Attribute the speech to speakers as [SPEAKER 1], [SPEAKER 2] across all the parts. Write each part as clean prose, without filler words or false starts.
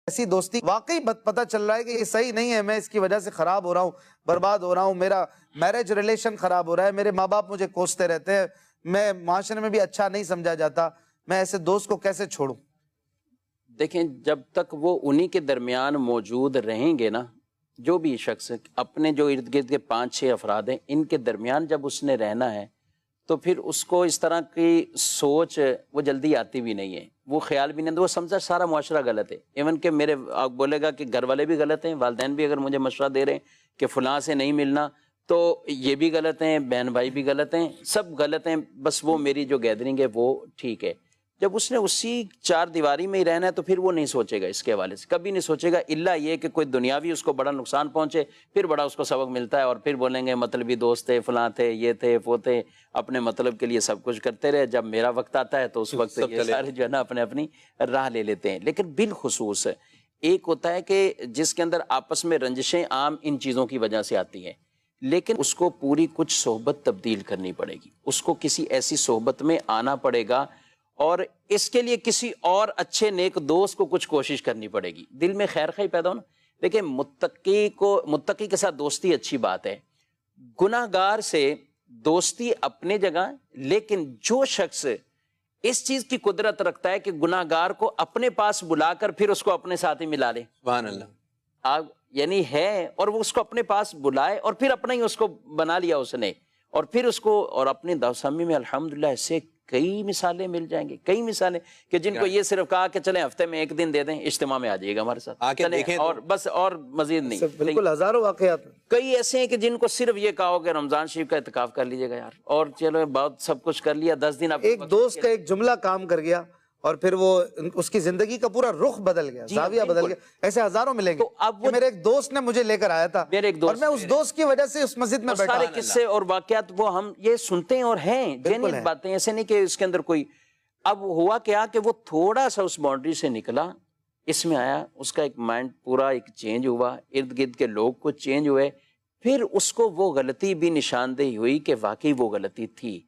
[SPEAKER 1] ایسی دوستی واقعی پتہ چل رہا ہے کہ یہ صحیح نہیں ہے، میں اس کی وجہ سے خراب ہو رہا ہوں، برباد ہو رہا ہوں، میرا میرج ریلیشن خراب ہو رہا ہے، میرے ماں باپ مجھے کوستے رہتے ہیں، میں معاشرے میں بھی اچھا نہیں سمجھا جاتا، میں ایسے دوست کو کیسے چھوڑوں؟
[SPEAKER 2] دیکھیں، جب تک وہ انہی کے درمیان موجود رہیں گے نا، جو بھی شخص اپنے جو ارد گرد کے 5-6 افراد ہیں، ان کے درمیان جب اس نے رہنا ہے تو پھر اس کو اس طرح کی سوچ وہ جلدی آتی بھی نہیں ہے، وہ خیال بھی نہیں، وہ سمجھا سارا معاشرہ غلط ہے۔ ایون کہ میرے آپ بولے گا کہ گھر والے بھی غلط ہیں، والدین بھی اگر مجھے مشورہ دے رہے ہیں کہ فلاں سے نہیں ملنا تو یہ بھی غلط ہیں، بہن بھائی بھی غلط ہیں، سب غلط ہیں، بس وہ میری جو گیدرنگ ہے وہ ٹھیک ہے۔ جب اس نے اسی 4 دیواری میں ہی رہنا ہے تو پھر وہ نہیں سوچے گا اس کے حوالے سے، کبھی نہیں سوچے گا، الا یہ کہ کوئی دنیاوی اس کو بڑا نقصان پہنچے، پھر بڑا اس کو سبق ملتا ہے اور پھر بولیں گے مطلبی دوست تھے، فلاں تھے، یہ تھے، وہ تھے، اپنے مطلب کے لیے سب کچھ کرتے رہے، جب میرا وقت آتا ہے تو اس وقت یہ سارے جو ہے نا اپنی راہ لے لیتے ہیں۔ لیکن بالخصوص ایک ہوتا ہے کہ جس کے اندر آپس میں رنجشیں عام ان چیزوں کی وجہ سے آتی ہیں، لیکن اس کو پوری کچھ صحبت تبدیل کرنی پڑے گی، اس کو کسی ایسی صحبت میں آنا پڑے گا اور اس کے لیے کسی اور اچھے نیک دوست کو کچھ کوشش کرنی پڑے گی، دل میں خیر خواہی پیدا ہونا۔ دیکھیں، متقی کے ساتھ دوستی اچھی بات ہے، گناہ گار سے دوستی اپنے جگہ، لیکن جو شخص اس چیز کی قدرت رکھتا ہے کہ گناہ گار کو اپنے پاس بلا کر پھر اس کو اپنے ساتھ ہی ملا لے،
[SPEAKER 3] سبحان اللہ،
[SPEAKER 2] یعنی ہے اور وہ اس کو اپنے پاس بلائے اور پھر اپنا ہی اس کو بنا لیا اس نے، اور پھر اس کو اور اپنی داوسامی میں الحمدللہ ایسے کئی مثالیں مل جائیں گے، کئی مثالیں کہ جن کو یہ صرف کہا کہ چلیں ہفتے میں 1 دن دے دیں، اجتماع میں آ جائے گا ہمارے ساتھ، چلیں اور بس، اور مزید نہیں۔
[SPEAKER 1] بالکل ہزاروں واقعات۔
[SPEAKER 2] کئی ایسے ہیں کہ جن کو صرف یہ کہا ہو کہ رمضان شریف کا اعتکاف کر لیجیے گا یار، اور چلو بہت سب کچھ کر لیا، 10 دن
[SPEAKER 1] ایک دوست کا ایک جملہ کام کر گیا اور پھر وہ اس کی زندگی کا پورا رخ بدل گیا، زاویہ بدل گیا، ایسے ہزاروں ملیں گے۔ کہ میرے ایک دوست نے مجھے لے کر آیا تھا اور میں اس دوست کی وجہ سے اس مسجد میں بیٹھا،
[SPEAKER 2] سارے قصے اور واقعات وہ ہم یہ سنتے ہیں اور ہیں جینوین باتیں، ایسے نہیں کہ اس کے اندر کوئی۔ اب ہوا کیا کہ وہ تھوڑا سا اس باؤنڈری سے نکلا، اس میں آیا، اس کا ایک مائنڈ پورا ایک چینج ہوا، ارد گرد کے لوگ کچھ چینج ہوئے، پھر اس کو وہ غلطی بھی نشاندہی ہوئی کہ واقعی وہ غلطی تھی۔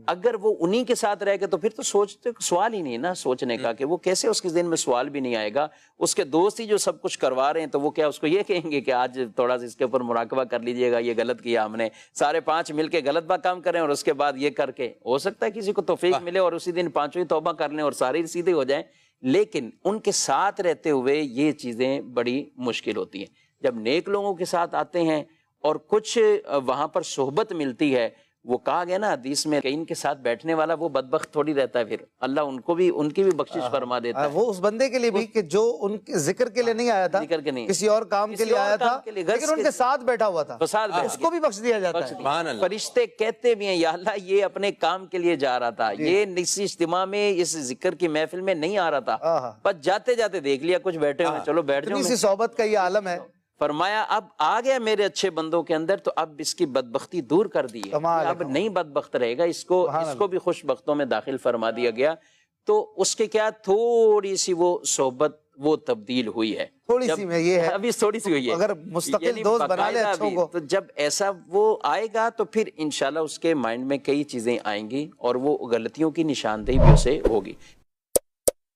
[SPEAKER 2] اگر وہ انہی کے ساتھ رہ گئے تو پھر تو سوال ہی نہیں نا سوچنے کا، کہ وہ کیسے اس کے ذہن میں سوال بھی نہیں آئے گا۔ اس کے دوست ہی جو سب کچھ کروا رہے ہیں تو وہ کیا اس کو یہ کہیں گے کہ آج تھوڑا سا اس کے اوپر مراقبہ کر لیجئے گا، یہ غلط کیا ہم نے، سارے 5 مل کے غلط کام کریں اور اس کے بعد یہ کر کے، ہو سکتا ہے کسی کو توفیق ملے اور اسی دن 5ویں توبہ کر لیں اور سارے سیدھے ہو جائیں، لیکن ان کے ساتھ رہتے ہوئے یہ چیزیں بڑی مشکل ہوتی ہیں۔ جب نیک لوگوں کے ساتھ آتے ہیں اور کچھ وہاں پر صحبت ملتی ہے، وہ کہا گیا نا حدیث میں کہ ان کے ساتھ بیٹھنے والا وہ بدبخت تھوڑی رہتا ہے، پھر اللہ ان کو بھی، ان کی بھی بخشش فرما دیتا ہے۔
[SPEAKER 1] وہ اس بندے کے لیے بھی کہ جو ان کے ذکر کے لیے نہیں آیا تھا، کسی اور کام کے لیے آیا تھا، لیکن ان کے ساتھ بیٹھا ہوا تھا، اس کو بھی بخش دیا جاتا ہے۔
[SPEAKER 2] فرشتے کہتے بھی ہیں یا اللہ یہ اپنے کام کے لیے جا رہا تھا، یہ اسی اجتماع میں اس ذکر کی محفل میں نہیں آ رہا تھا، بس جاتے جاتے دیکھ لیا کچھ بیٹھے ہوئے، چلو بیٹھ جاؤ۔
[SPEAKER 1] اتنی سی صحبت کا یہ عالم ہے۔
[SPEAKER 2] فرمایا اب آ گیا میرے اچھے بندوں کے اندر تو اب اس کی بدبختی دور کر دی ہے، اب نہیں بدبخت رہے گا، اس کو بھی خوش بختوں میں داخل فرما دیا گیا۔ تو اس کے کیا تھوڑی سی وہ صحبت وہ تبدیل ہوئی ہے،
[SPEAKER 1] تھوڑی سی میں یہ ہے،
[SPEAKER 2] ابھی تھوڑی سی ہوئی ہے،
[SPEAKER 1] اگر مستقل دوست بنا لے اچھوں کو
[SPEAKER 2] تو جب ایسا وہ آئے گا تو پھر انشاءاللہ اس کے مائنڈ میں کئی چیزیں آئیں گی اور وہ غلطیوں کی نشاندہی بھی اسے ہوگی۔